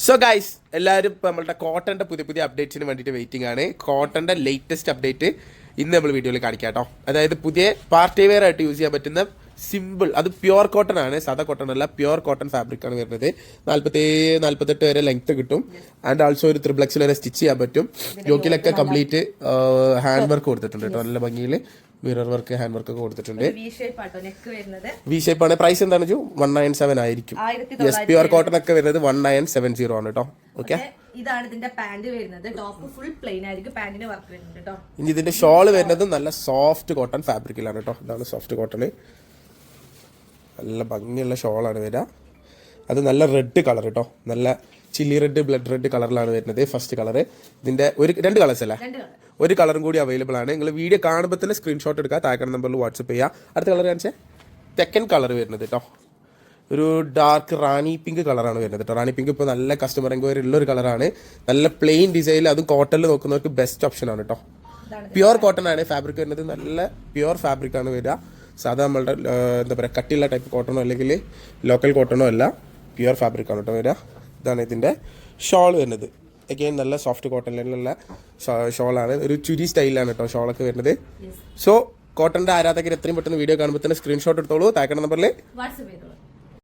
So guys എല്ലാവരും ഇപ്പോൾ നമ്മളുടെ കോട്ടൻ്റെ പുതിയ അപ്ഡേറ്റ്സിന് വേണ്ടിയിട്ട് വെയിറ്റിംഗ് ആണ്. കോട്ടൻ്റെ ലേറ്റസ്റ്റ് അപ്ഡേറ്റ് ഇന്ന് നമ്മൾ വീഡിയോയിൽ കാണിക്കാം കേട്ടോ. അതായത് പുതിയ പാർട്ടി വെയർ ആയിട്ട് യൂസ് ചെയ്യാൻ പറ്റുന്ന സിമ്പിൾ, അത് പ്യുവർ കോട്ടൺ ആണ്, സാധാ കോട്ടൺ അല്ല, പ്യുവർ കോട്ടൺ ഫാബ്രിക് ആണ് വരുന്നത്. 47-48 വരെ ലെങ്ത് കിട്ടും. ആൻഡ് ആൾസോ ഒരു ത്രിബ്ലക്സിൽ വരെ സ്റ്റിച്ച് ചെയ്യാൻ പറ്റും. യോക്കിലൊക്കെ കംപ്ലീറ്റ് ഹാൻഡ് വർക്ക് കൊടുത്തിട്ടുണ്ട് കേട്ടോ, നല്ല ഭംഗിയിൽ മിറർ വർക്ക് ഹാൻഡ് വർക്ക് ഒക്കെ കൊടുത്തിട്ടുണ്ട്. വി ഷേപ്പ് ആണ്. പ്രൈസ് എന്താണ് 197 ആയിരിക്കും. യെസ്, പ്യുവർ കോട്ടൺ ഒക്കെ വരുന്നത് 1970 ആണ് കേട്ടോ. ഓക്കെ, ഇതാണ് ഇതിന്റെ പാന്റ് വരുന്നത്. ടോപ്പ് ഫുൾ പ്ലെയിൻ ആയിരിക്കും, പാന്റിന് വർക്ക് വരുന്നുണ്ട് കേട്ടോ. ഇനി ഇതിന്റെ ഷോള് വരുന്നത് നല്ല സോഫ്റ്റ് കോട്ടൺ ഫാബ്രിക്കിലാണ് കേട്ടോ. ഇതാണ് സോഫ്റ്റ് കോട്ടൺ, നല്ല ഭംഗിയുള്ള ഷോളാണ് വരിക. അത് നല്ല റെഡ് കളർ കേട്ടോ, നല്ല ചില്ലി റെഡ്, ബ്ലഡ് റെഡ് കളറിലാണ് വരുന്നത്. ഫസ്റ്റ് കളർ ഇതിന്റെ രണ്ട് കളേഴ്സ് അല്ലേ, ഒരു കളറും കൂടി അവൈലബിൾ ആണ്. നിങ്ങൾ വീഡിയോ കാണുമ്പോൾ തന്നെ സ്ക്രീൻഷോട്ട് എടുക്കുക, താഴെ നമ്പറിൽ വാട്സപ്പ് ചെയ്യുക. അടുത്ത കളർ കാണിച്ചാൽ സെക്കൻഡ് കളർ വരുന്നത് കേട്ടോ, ഒരു ഡാർക്ക് റാണി പിങ്ക് കളറാണ് വരുന്നത് കേട്ടോ. റാണി പിങ്ക് ഇപ്പോൾ നല്ല കസ്റ്റമർ എൻക്വയറി ഉള്ളൊരു കളറാണ്. നല്ല പ്ലെയിൻ ഡിസൈനിൽ, അതും കോട്ടണിൽ നോക്കുന്നവർക്ക് ബെസ്റ്റ് ഓപ്ഷൻ ആണ് കേട്ടോ. പ്യുവർ കോട്ടൺ ആണ് ഫാബ്രിക് വരുന്നത്, നല്ല പ്യുവർ ഫാബ്രിക് ആണ് വരിക. സാധാ നമ്മളുടെ എന്താ പറയുക കട്ടിയുള്ള ടൈപ്പ് കോട്ടണോ അല്ലെങ്കിൽ ലോക്കൽ കോട്ടണോ അല്ല, പ്യുവർ ഫാബ്രിക് ആണ് കേട്ടോ വരിക. ഇതാണ് ഇതിൻ്റെ ഷോൾ വരുന്നത്. അഗെയിൻ നല്ല സോഫ്റ്റ് കോട്ടണിലുള്ള ഷോളാണ്, ഒരു ചുരി സ്റ്റൈലാണ് കേട്ടോ ഷോളൊക്കെ വരുന്നത്. സോ കോട്ടൻ്റെ ആരാധകർ എത്രയും പെട്ടെന്ന് വീഡിയോ കാണുമ്പോൾ തന്നെ സ്ക്രീൻഷോട്ട് എടുത്തോളൂ, താഴെ നമ്പറിൽ വാട്സ്ആപ്പ് ചെയ്തോളൂ.